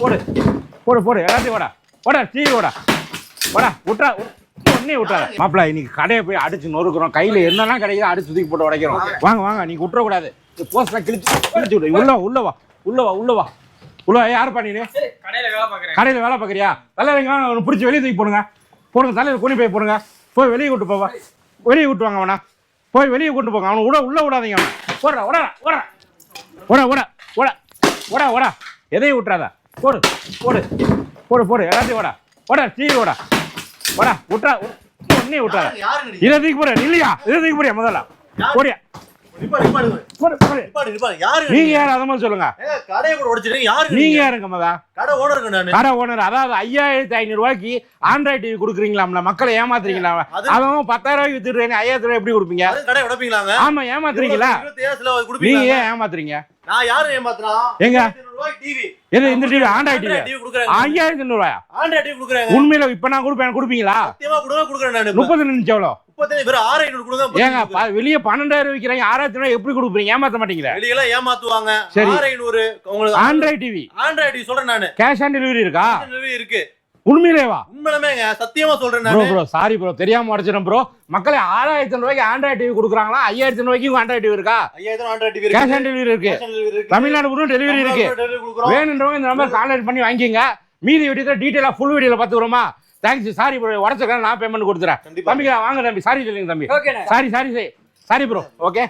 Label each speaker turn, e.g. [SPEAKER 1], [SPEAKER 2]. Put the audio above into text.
[SPEAKER 1] போடு போடு போடு எல்லாத்தையும் ஓடா டிவி ஓடா விட்றா ஒன்னே விட்றாத மாப்பிள்ள. இன்னைக்கு கடையை போய் அடிச்சு நொறுக்குறோம். கையில என்னெல்லாம் கிடைக்குதோ அடிச்சு தூக்கி போட்டு உடைக்கிறோம். வாங்க நீங்க விட்டுறக்கூடாது. போஸ்ட்லாம் கிழிச்சு விடு. உள்ள வா யாரு பண்ணீங்க? கடையில வேலை பாக்குறியா? தலைவங்க பிடிச்சி வெளியே தூக்கி போடுங்க தலையில குனி போய் போடுங்க. போய் வெளியே கூட்டு போவா. வெளியே கூட்டு வாங்க அவனா. போய் வெளியே கூட்டு போங்க. அவனை உள்ள விடாதீங்க. அவனை ஓடா எதையும் விட்டுறாத. போடு எல்லாத்தையும் டிவி விட்றா ஒன்னே விட்றாத. இதற்கு போற இல்லையா? இதற்கு போறியா முதல்ல போறியா? நீங்க யாரு அத மாதிரி சொல்லுங்க. நீங்க யாருங்க மதா? கடை ஓனர். அதாவது 5500 ரூபாய்க்கு ஆண்ட்ராய்டு டிவி குடுக்குறீங்களாம்ல, மக்களை ஏமாத்துறீங்களா? அவன் 10,000 ரூபாய்க்கு வித்துடுறேன், 5000 ரூபாய் எப்படி கொடுப்பீங்க? ஆமா ஏமாத்துறீங்களா? நீங்க ஏன் ஏமாத்துறீங்க?
[SPEAKER 2] நான் யாரும் ஏமாத்துறான்?
[SPEAKER 1] எங்க
[SPEAKER 2] டிவி
[SPEAKER 1] எது இந்த டிவி ஆண்ட்ராய்டு டிவி குடுக்குறாங்க. 5500 ரூபாயா?
[SPEAKER 2] ஆண்ட்ராய்டு டிவி குடுக்குறாங்க.
[SPEAKER 1] உண்மையில இப்ப நான் கொடுப்பீங்களா?
[SPEAKER 2] சத்தியமா குடுக்குறேன் நான்.
[SPEAKER 1] 30 நிமிஷம் எவ்வளவு?
[SPEAKER 2] 30 பேர் 6500 கொடுங்க.
[SPEAKER 1] ஏங்க வெளிய 12000 விக்கிறாங்க, 6000 ரூபாய் எப்படி கொடுப்பீங்க? ஏமாத்த மாட்டீங்களா?
[SPEAKER 2] வெளியில ஏமாத்துவாங்க.
[SPEAKER 1] சரி
[SPEAKER 2] 6500 உங்களுக்கு
[SPEAKER 1] ஆண்ட்ராய்டு டிவி.
[SPEAKER 2] ஆண்ட்ராய்டு டிவி சொல்றேன் நானு.
[SPEAKER 1] கேஷ் ஆன் டெலிவரி இருக்கா?
[SPEAKER 2] டெலிவரி இருக்கு.
[SPEAKER 1] உண்மையிலேவா?
[SPEAKER 2] உண்மையிலேங்க சத்தியமா சொல்றேன் நானு.
[SPEAKER 1] ப்ரோ சாரி ப்ரோ, தெரியாம உடைச்சிட்டேன் ப்ரோ. மக்களே 6500 ரூபாய்க்கு ஆண்ட்ராய்டு டிவி கொடுக்குறாங்களா? 5000 ரூபாய்க்கு ஆண்ட்ராய்டு டிவி இருக்கா?
[SPEAKER 2] 5000 ஆண்ட்ராய்டு டிவி இருக்கு.
[SPEAKER 1] கேஷ் ஆன் டெலிவரி இருக்கு. தமிழ்நாடு பூரா டெலிவரி இருக்கு. வேணுன்றவங்க இந்த நம்பர் கான்டாக்ட் பண்ணி வாங்கிக்கங்க. மீதி வீடியோ டீடைலா ஃபுல் வீடியோல பாத்துறோமா? தேங்க்ஸ். சாரி ப்ரோ, உடைச்சக்கா நான் பேமெண்ட் கொடுத்துறேன். தம்பி வாங்க தம்பி. சாரி சொல்லுங்க தம்பி. Sorry bro. ஓகே